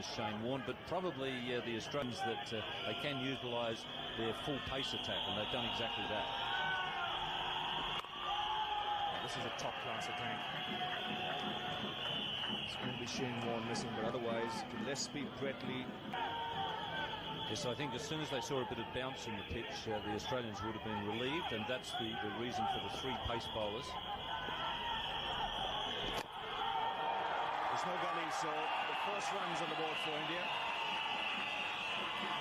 Shane Warne, but probably the Australians that they can utilise their full pace attack, and they've done exactly that. This is a top-class attack. It's going to be Shane Warne missing, but otherwise, less speed, Brett Lee. Yes, I think as soon as they saw a bit of bounce in the pitch, the Australians would have been relieved, and that's the reason for the three pace bowlers. There's no gully, so the first runs on the board for India.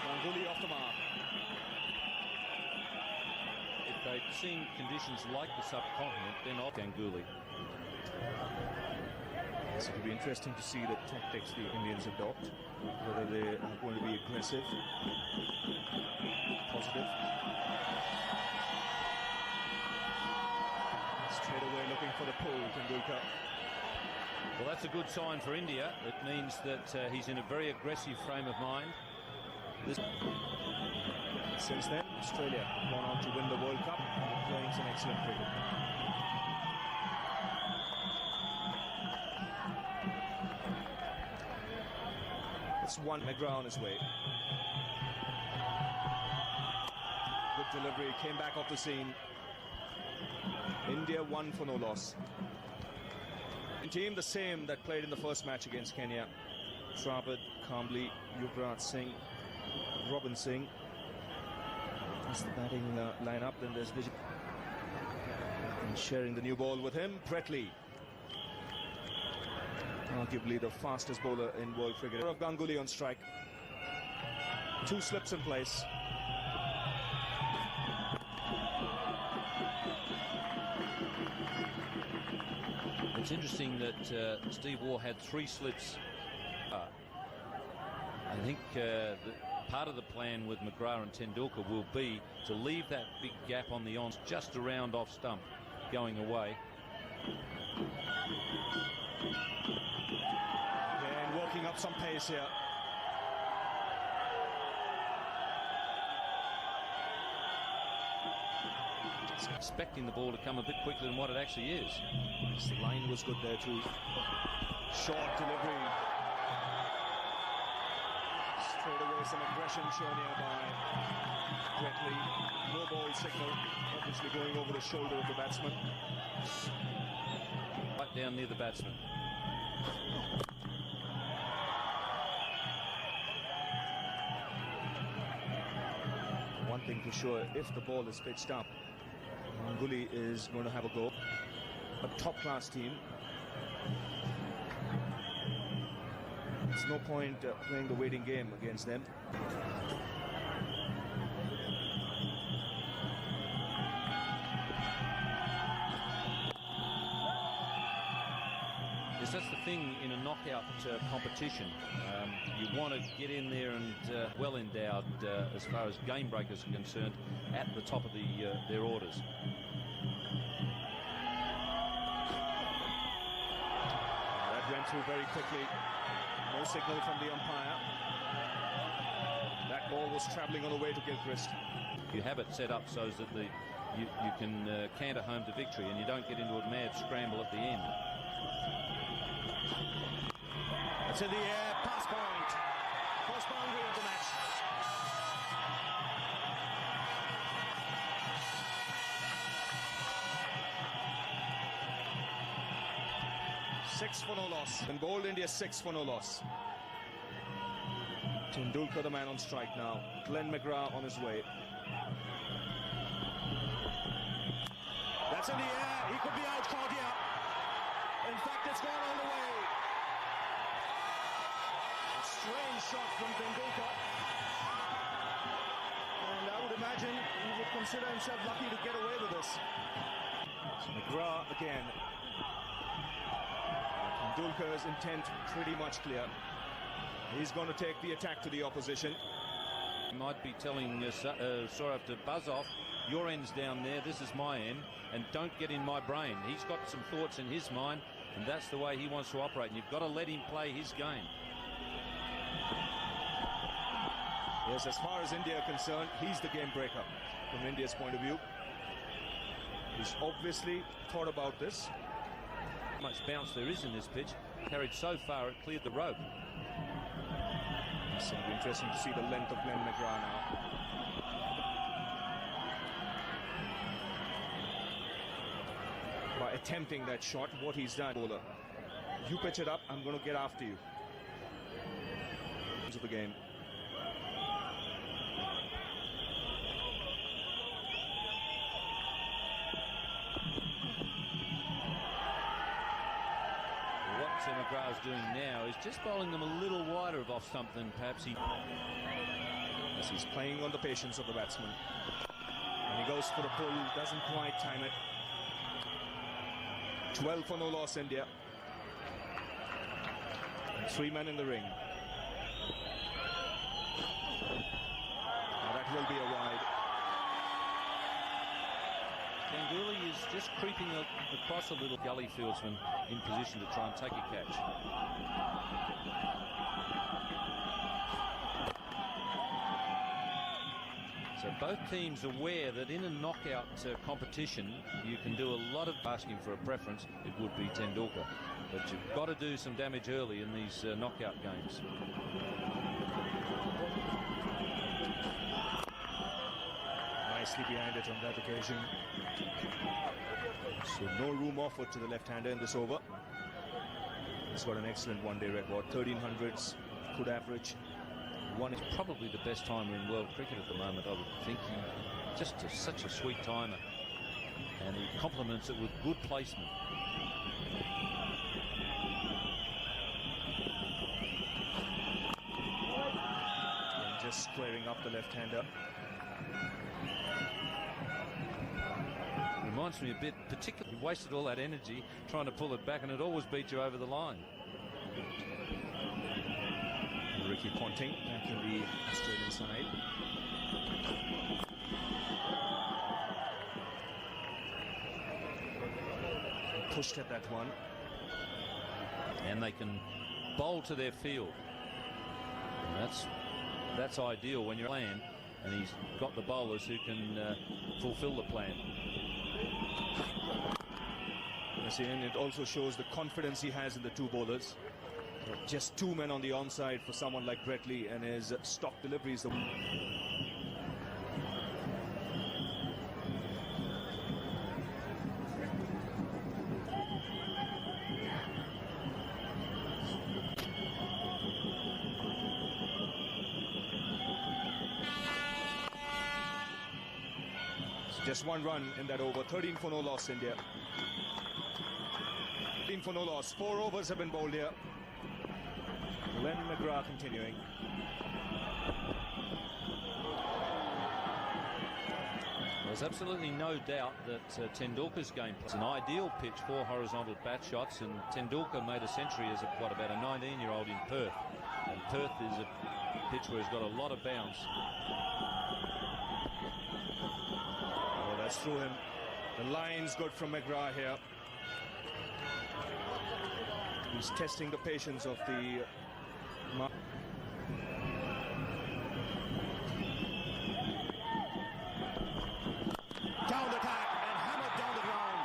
Ganguly off the mark. If they'd seen conditions like the subcontinent, then off Ganguly. So it'll be interesting to see the tactics the Indians adopt, whether they are going to be aggressive, positive. Straight away looking for the pull, Tendulkar. Well, that's a good sign for India. It means that he's in a very aggressive frame of mind. Since then, Australia gone on to win the World Cup and playing some excellent cricket. It's one McGrath on his way. Good delivery, came back off the scene. India 1 for no loss. Team the same that played in the first match against Kenya. Travid, Kambli, McGrath Singh, Robin Singh. That's the batting lineup. Then there's Vijay. And sharing the new ball with him, Brett Lee. Arguably the fastest bowler in world cricket. Of Ganguly on strike. 2 slips in place. It's interesting that Steve Waugh had 3 slips. I think part of the plan with McGrath and Tendulkar will be to leave that big gap on the ons just around off stump going away. And walking up some pace here. Expecting the ball to come a bit quicker than what it actually is. Yes, the line was good there too. Short delivery. Straight away some aggression shown here by Brett Lee. No ball signal, obviously going over the shoulder of the batsman. Right down near the batsman. One thing for sure, if the ball is pitched up, Ganguly is going to have a go. A top-class team. There's no point playing the waiting game against them. Yes, that's the thing in a knockout competition. You want to get in there and well endowed as far as game breakers are concerned at the top of their orders. That went through very quickly. No signal from the umpire. That ball was travelling on the way to Gilchrist. You have it set up so that you can canter home to victory and you don't get into a mad scramble at the end. It's in the air, pass point. First boundary of the match. Six for no loss. And bowled India 6 for no loss. Tendulkar the man on strike now. Glenn McGrath on his way. That's in the air. He could be out caught here. In fact, it's gone all the way. Strange shot from Tendulkar, and I would imagine he would consider himself lucky to get away with this. So McGrath again. Tendulkar's intent pretty much clear. He's going to take the attack to the opposition. He might be telling Saurav to buzz off. Your end's down there, this is my end, and don't get in my brain. He's got some thoughts in his mind, and that's the way he wants to operate, and you've got to let him play his game. Yes, as far as India are concerned, he's the game breaker from India's point of view. He's obviously thought about this. How much bounce there is in this pitch, carried so far it cleared the rope. It's going to be interesting to see the length of Glenn McGrath now. By attempting that shot, what he's done, bowler. You pitch it up, I'm going to get after you. Into the game. McGrath's doing now is just bowling them a little wider of off something. Perhaps as he's playing on the patience of the batsman, and he goes for the pull, doesn't quite time it. 12 for no loss India, and 3 men in the ring. Now that will be a wide. Ganguly is just creeping across a little gully fieldsman in position to try and take a catch. So both teams aware that in a knockout competition you can do a lot of asking for a preference. It would be Tendulkar, but you've got to do some damage early in these knockout games. Nicely behind it on that occasion. So no room offered to the left-hander in this over. He's got an excellent one-day record. 1300s, good average. One is probably the best timer in world cricket at the moment, I would think. He just such a sweet timer, and he complements it with good placement. And just squaring up the left-hander. Reminds me a bit, particularly, he wasted all that energy trying to pull it back, and it always beat you over the line. Ricky Ponting back in the Australian side. Pushed at that one. And they can bowl to their field. And that's ideal when you're playing, and he's got the bowlers who can fulfill the plan. And it also shows the confidence he has in the two bowlers. Just 2 men on the onside for someone like Brett Lee, and his stock deliveries. Just 1 run in that over. 13 for no loss India. 13 for no loss. 4 overs have been bowled here. Glenn McGrath continuing. There's absolutely no doubt that Tendulkar's game is an ideal pitch for horizontal bat shots, and Tendulkar made a century as about a 19-year-old in Perth. And Perth is a pitch where he's got a lot of bounce. Oh, that's through him. The line's good from McGrath here. He's testing the patience of the down the attack and hammered down the ground.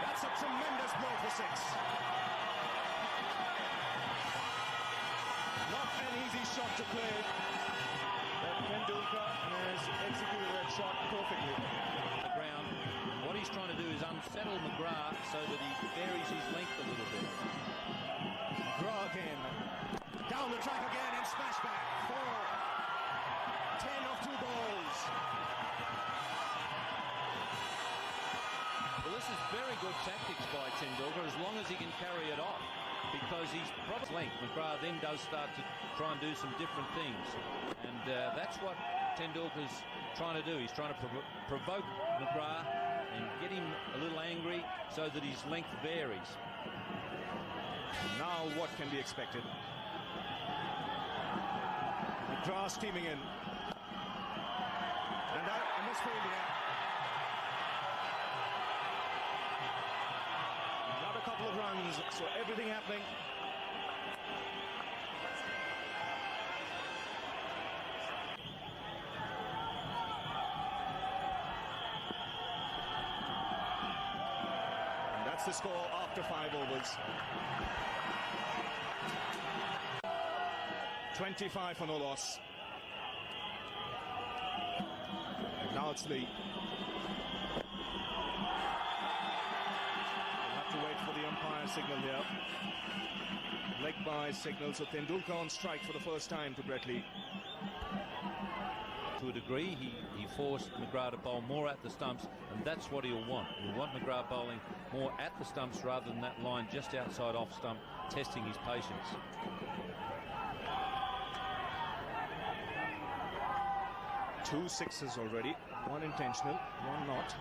That's a tremendous blow for 6. Not an easy shot to play, but Tendulkar has executed that shot perfectly. The ground. What he's trying to do is unsettle McGrath so that he varies his length a little bit. McGrath again. Down the track again and smash back. 4. 10 of 2 balls. Well, this is very good tactics by Tendulkar, as long as he can carry it off, because he's probably length. McGrath then does start to try and do some different things, and that's what Tendulkar's trying to do. He's trying to provoke McGrath and get him a little angry so that his length varies. Now what can be expected? McGrath steaming in. And that a miss for India. Another couple of runs, so everything happening. And that's the score after 5 overs. 25 for no loss. And now it's Lee. We'll have to wait for the umpire signal here. Leg by signal, so Tendulkar on strike for the first time to Brett Lee. To a degree, he forced McGrath to bowl more at the stumps, and that's what he'll want. He'll want McGrath bowling more at the stumps rather than that line just outside off stump, testing his patience. Two sixes already, one intentional, one not.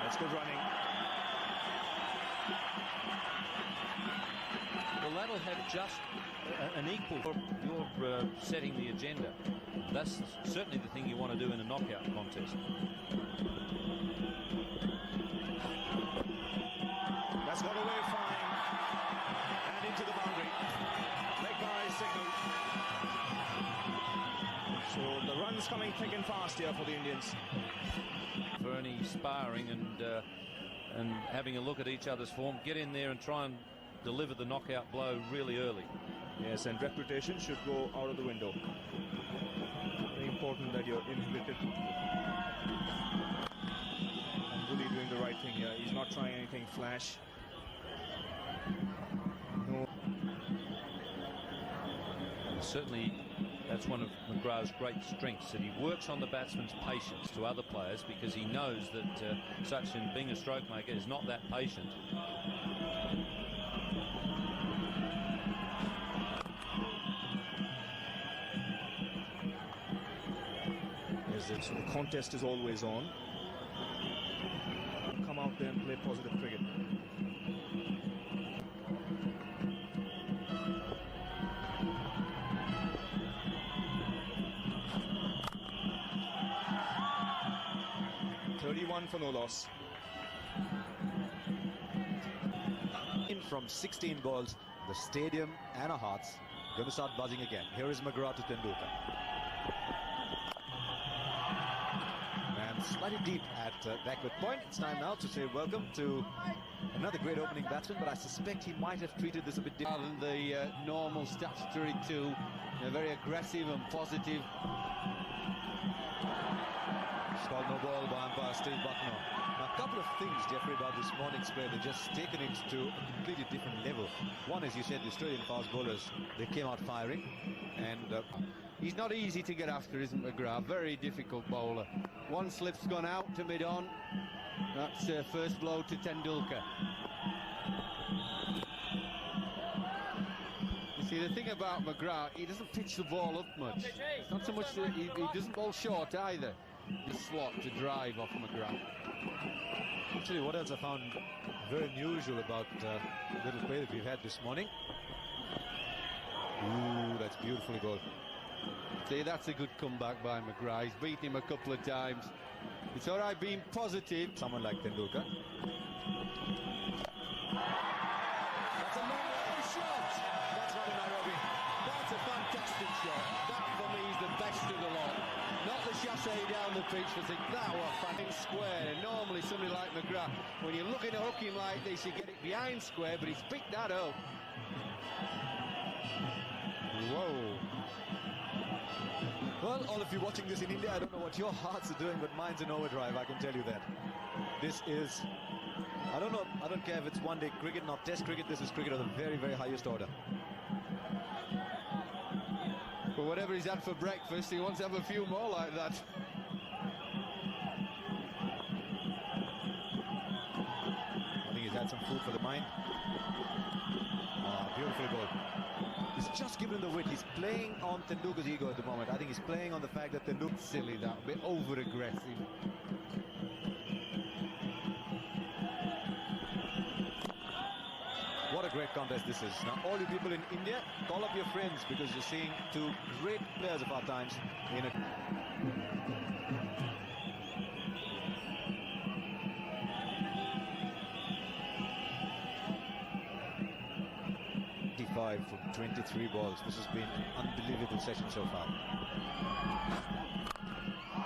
That's good running. Well, that'll have just an equal. You're setting the agenda. That's certainly the thing you want to do in a knockout contest. That's got away fine. And into the boundary. Leg by signal. So the run's coming thick and fast here for the Indians. Fernie sparring and having a look at each other's form. Get in there and try and deliver the knockout blow really early. Yes, and reputation should go out of the window. Very important that you're inhibited. And Bully doing the right thing here. He's not trying anything flash. No. And certainly that's one of McGrath's great strengths, that he works on the batsman's patience to other players, because he knows that Sachin, being a stroke maker, is not that patient. So the contest is always on. Come out there and play positive cricket. For no loss. In from 16 balls, the stadium and our hearts going to start buzzing again. Here is McGrath to Tendulkar. And slightly deep at backward point. It's time now to say welcome to another great opening batsman, but I suspect he might have treated this a bit different than the normal statutory two. They're very aggressive and positive. Called no ball by umpire Steve Bucknor. Now, a couple of things, Jeffrey, about this morning's play. They've just taken it to a completely different level. One, as you said, the Australian fast bowlers, they came out firing. And he's not easy to get after, isn't McGrath? Very difficult bowler. One slip's gone out to mid-on. That's first blow to Tendulkar. You see, the thing about McGrath, he doesn't pitch the ball up much. It's not so much that he doesn't bowl short either. The slot to drive off McGrath. Actually, what else I found very unusual about the little play that we've had this morning. Ooh, that's beautifully goal. See, that's a good comeback by McGrath. He's beaten him a couple of times. It's all right being positive. Someone like Tendulkar. That's a long shot. That's not in Nairobi. That's a fantastic shot. That, for me, is the best of the lot. Not the chassé down the pitch, but that was fanning square. And normally somebody like McGrath, when you're looking to hook him like this, you get it behind square, but he's picked that up. Whoa. Well, all of you watching this in India, I don't know what your hearts are doing, but mine's in overdrive, I can tell you that. This is, I don't know, I don't care if it's one-day cricket, not test cricket, this is cricket of the very, very highest order. But whatever he's had for breakfast, he wants to have a few more like that. I think he's had some food for the mind. Beautiful goal. He's just given the width. He's playing on Tendulkar's ego at the moment. I think he's playing on the fact that Tendulkar's silly, that a bit over-aggressive. What a great contest this is. Now, all you people in India, call up your friends, because you're seeing two great players of our times in it. From 23 balls. This has been an unbelievable session so far.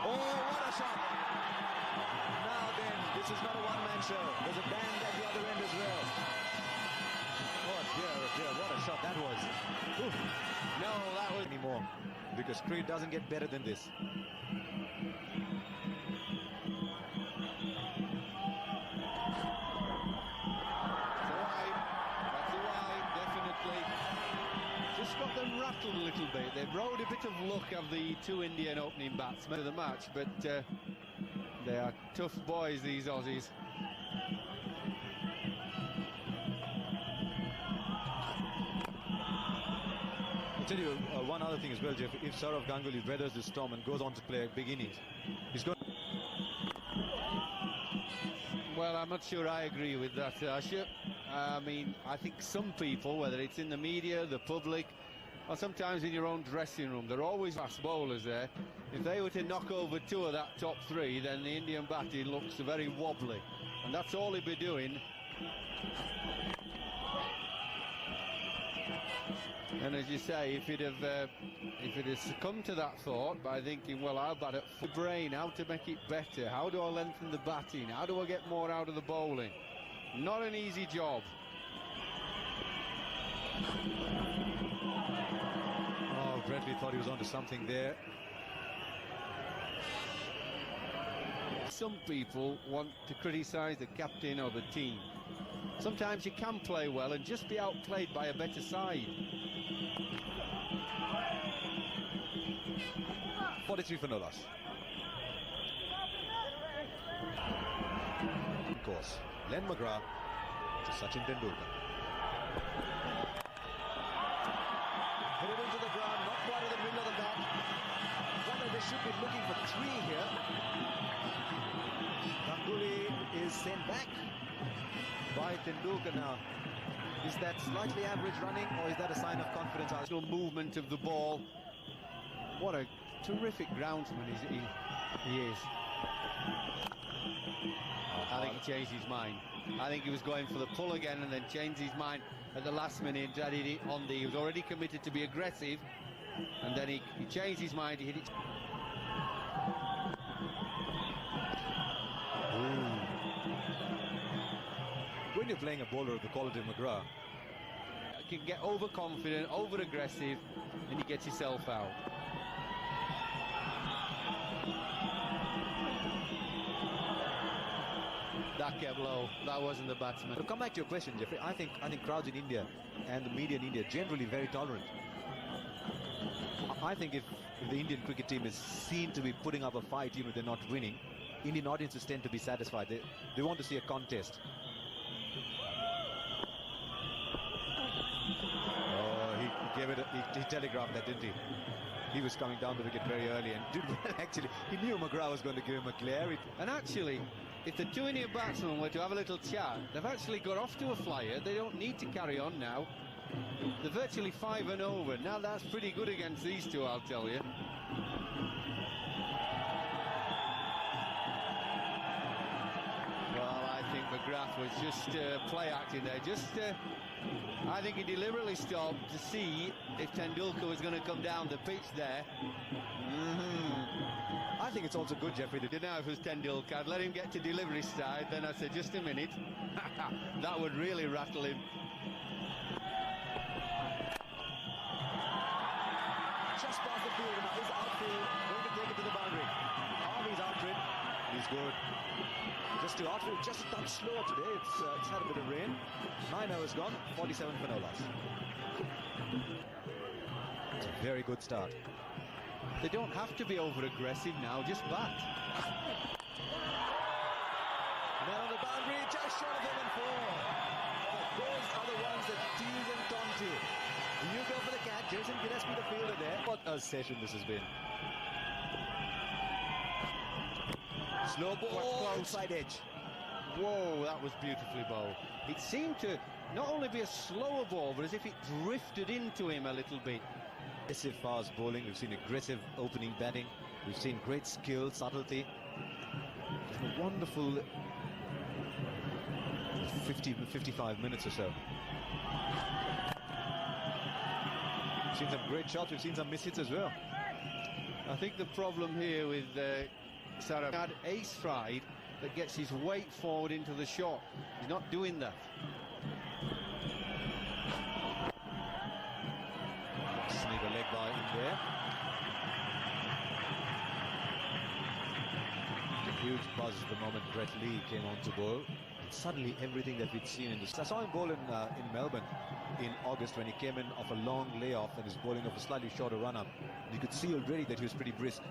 Oh, what a shot! Now then, This is not a one-man show. There's a band at the other end as well. Oh dear, what a shot that was. Oof. No, that was... Anymore, because Creed doesn't get better than this. Just got them rattled a little bit. They rode a bit of luck of the two Indian opening batsmen of the match, but they are tough boys, these Aussies. I'll tell you one other thing as well, Jeff. If Sourav Ganguly weathers this storm and goes on to play a big innings, he's going... Well, I'm not sure I agree with that, Asher. I mean, I think some people, whether it's in the media, the public, or sometimes in your own dressing room, there are always fast bowlers there. If they were to knock over two of that top three, then the Indian batting looks very wobbly. And that's all he'd be doing. And as you say, if he'd have succumbed to that thought by thinking, well, I'll bat at full brain, how to make it better, how do I lengthen the batting, how do I get more out of the bowling? Not an easy job. Oh, Bradley thought he was onto something there. Some people want to criticise the captain or the team. Sometimes you can play well and just be outplayed by a better side. 43 for no loss. Of course, Len McGrath to Sachin Tendulkar. Hit it into the ground, not quite in the middle of the bat. Wonder they should be looking for three here. Ganguly is sent back by Tendulkar now. Is that slightly average running, or is that a sign of confidence? Little movement of the ball. What a terrific groundsman he is. I think he changed his mind. I think he was going for the pull again and then changed his mind at the last minute. He was already committed to be aggressive, and then he changed his mind. He hit it. When you're playing a bowler of the quality of McGrath, you can get overconfident, over-aggressive, and you get yourself out. That kept low. That wasn't the batsman. To come back to your question, Jeffrey, I think crowds in India and the media in India are generally very tolerant. I think if the Indian cricket team is seen to be putting up a fight even if they're not winning, Indian audiences tend to be satisfied. They want to see a contest. Oh, he telegraphed that, didn't he? He was coming down the wicket very early and did well, actually. He knew McGrath was going to give him a glare. And actually, if the two Indian batsmen were to have a little chat, they've actually got off to a flyer. They don't need to carry on now. They're virtually 5 and over. Now that's pretty good against these two, I'll tell you. Well, I think McGrath was just play acting there. I think he deliberately stopped to see if Tendulkar was going to come down the pitch there. I think it's also good, Jeffrey. Now, if it was Tendulkar, I'd let him get to delivery side, then I'd say, just a minute. That would really rattle him. Just past the field now. His outfield going to take it to the boundary. Harvey's after it. He's good. Just to outfield, just a touch slower today. It's had a bit of rain. 9 hours gone. 47 for no loss. It's a very good start. They don't have to be over-aggressive now, just bat. Now on the boundary, just short of 7 4. Those are the ones that tease and taunt you. You go for the catch. Jason Gillespie, the fielder there. What a session this has been. Slow ball, outside edge. Whoa, that was beautifully bowled. It seemed to not only be a slower ball, but as if it drifted into him a little bit. Aggressive fast bowling. We've seen aggressive opening batting. We've seen great skill, subtlety. A wonderful 55 minutes or so. We've seen some great shots. We've seen some miss hits as well. I think the problem here with Sourav had ace stride, that gets his weight forward into the shot. He's not doing that. Sneak a leg by in there. A huge buzz the moment Brett Lee came on to bowl. And suddenly everything that we'd seen in this. I saw him bowl in Melbourne in August when he came in off a long layoff and is bowling off a slightly shorter run-up. You could see already that he was pretty brisk.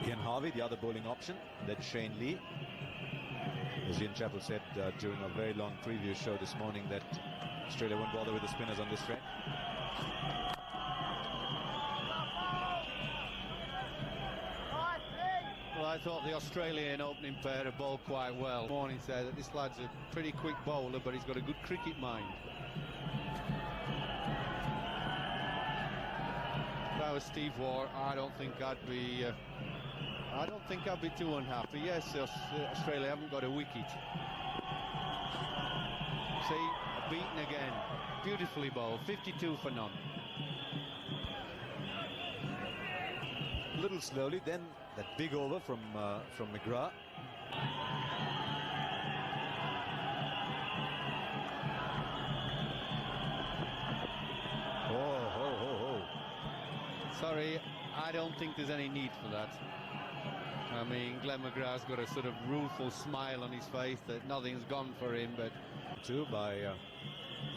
Ian Harvey, the other bowling option, then Shane Lee. As Ian Chappell said during a very long preview show this morning, that Australia won't bother with the spinners on this track. Well, I thought the Australian opening pair had bowled quite well. Morning said that this lad's a pretty quick bowler, but he's got a good cricket mind. If I was Steve Waugh, I don't think I'd be too unhappy. Yes, Australia haven't got a wicket. See, beaten again. Beautifully bowled. 52 for none. A little slowly, then that big over from McGrath. Sorry, I don't think there's any need for that. I mean, Glenn McGrath's got a sort of rueful smile on his face that nothing's gone for him, but... Two by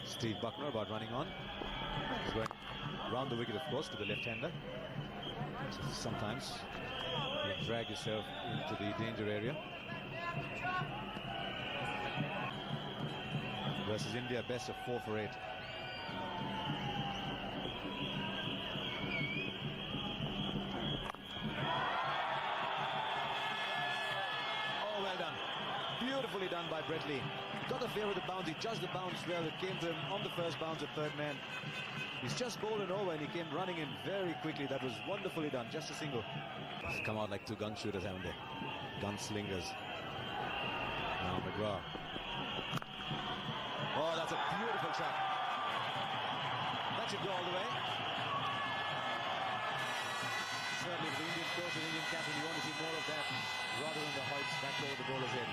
Steve Bucknor about running on. He's going round the wicket, of course, to the left-hander. So sometimes you drag yourself into the danger area. Versus India, best of 4 for 8. Oh, well done. Beautifully done by Brett Lee. Got the favour of the bounce. He judged the bounce well. It came to him on the first bounce of third man. He's just bowled an over and he came running in very quickly. That was wonderfully done. Just a single. It's come out like two gun shooters, haven't they? Gunslingers. Now McGrath. Oh, that's a beautiful shot. That should go all the way. Certainly for the Indian coach and Indian captain, you want to see more of that rather than the hoists back over the bowler's head.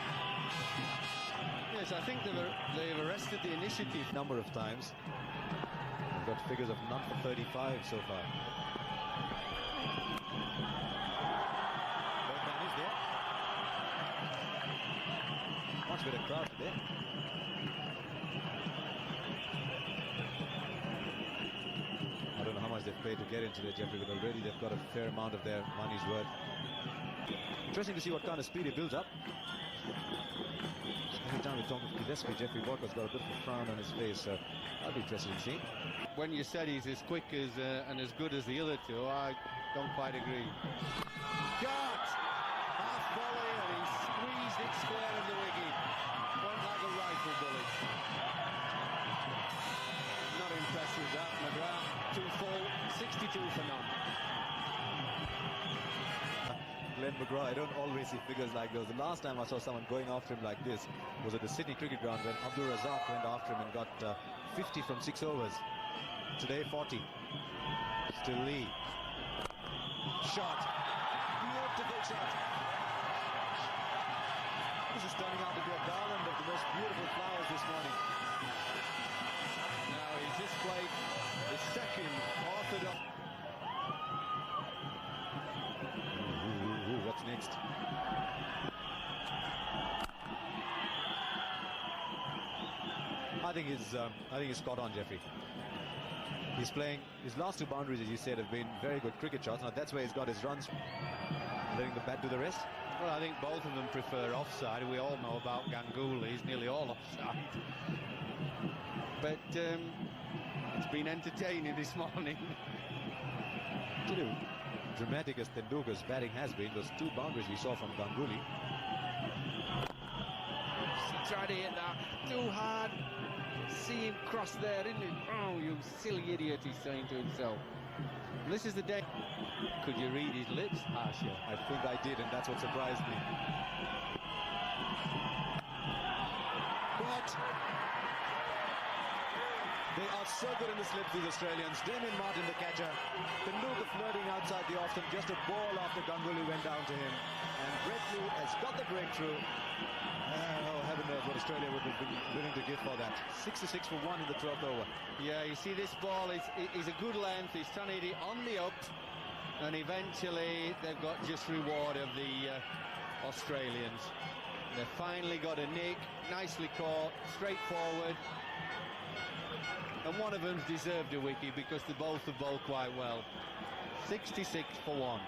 Yes, I think they've arrested the initiative Number of times. We've got figures of none for 35 so far. Birdman is there. Much better crowd today. I don't know how much they've paid to get into there, Jeffrey, but already they've got a fair amount of their money's worth. Interesting to see what kind of speed he builds up. Every time we talk to Gillespie, Jeffrey Walker's got a bit of a frown on his face, so I'll be interested in seeing. When you said he's as quick as and as good as the other two, I don't quite agree. Got half volley and he squeezed it square of the wicket. Went like a rifle bullet. Not impressed with that. McGrath, 2 full, 62 for none. Glenn McGrath, I don't always see figures like those. The last time I saw someone going after him like this was at the Sydney Cricket Ground when Abdul Razak went after him and got 50 from 6 overs. Today 40. Still Lee. Shot. Beautiful shot. This is turning out to be a garland of the most beautiful flowers this morning. Now he's just played the second orthodox. What's next? I think he's spot on, Jeffrey. He's playing his last 2 boundaries, as you said, have been very good cricket shots. Now that's where he's got his runs. Letting the bat do the rest. Well, I think both of them prefer offside. We all know about Ganguly. He's nearly all offside. But it's been entertaining this morning. You know, dramatic as Tendulkar's batting has been, those 2 boundaries we saw from Ganguly. He tried to hit that too hard. See him cross there, didn't it? Oh, you silly idiot, he's saying to himself. And this is the day. Could you read his lips, Harsha? I think I did, and that's what surprised me. What? They are so good in the slip, these Australians. Damien Martin, the catcher, can do the flirting outside the off stump. Just a ball after Ganguly went down to him. And Brett Lee has got the breakthrough. Oh, heaven knows what Australia would be willing to give for that. 66 for 1 in the 12th over. Yeah, you see this ball is a good length. He's trying to hit it on the up. And eventually they've got just reward of the Australians. They've finally got a nick. Nicely caught, straightforward. And one of them's deserved a wicket because they both have bowled quite well. 66 for 1.